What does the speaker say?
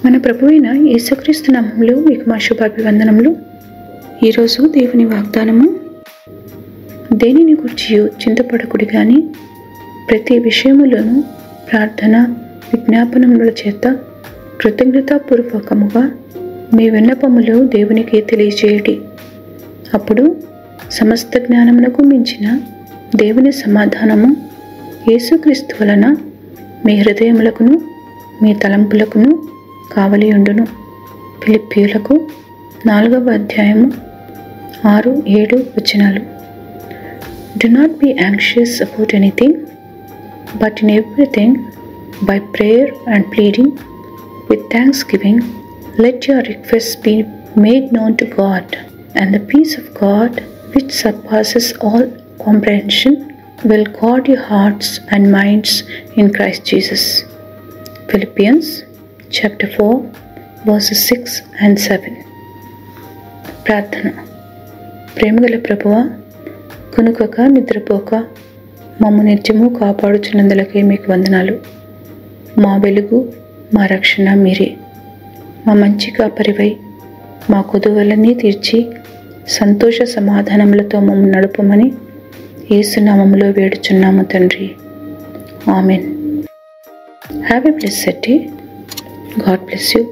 మన ప్రభువైన యేసుక్రీస్తు నామములో మీకు మా శుభాభివందనములు. ఈరోజు దేవుని వాగ్దానము, దేనిని గురించి చింతపడకుడి గాని ప్రతి విషయములోనూ ప్రార్థన విజ్ఞాపనముల చేత కృతజ్ఞతాపూర్వకముగా మీ విన్నపములు దేవునికి తెలియజేయడి. అప్పుడు సమస్త జ్ఞానమునకు మించిన దేవుని సమాధానము యేసుక్రీస్తు వలన మీ హృదయములకును మీ తలంపులకును కావలి ఉండును. ఫిలిప్పీయులకు 4వ అధ్యాయము 6-7 వచనాలు. Do not be anxious about anything, but in everything, by prayer and pleading, with thanksgiving, let your requests be made known to God, and the peace of God, which surpasses all comprehension, will guard your hearts and minds in Christ Jesus. Philippians chapter 4 verses 6 and 7. ప్రార్థన. ప్రేమగల ప్రభువా, కునుకక నిద్రపోక మమ్ము నిత్యము కాపాడుచున్నందులకే మీకు వందనాలు. మా వెలుగు మా రక్షణ మీరే. మా మంచి కాపరివై మా కొదువలన్నీ తీర్చి సంతోష సమాధానములతో మమ్ము నడుపమని యేసు నామములో వేడుచున్నాము తండ్రి. Amen. Have a blessed day. God bless you.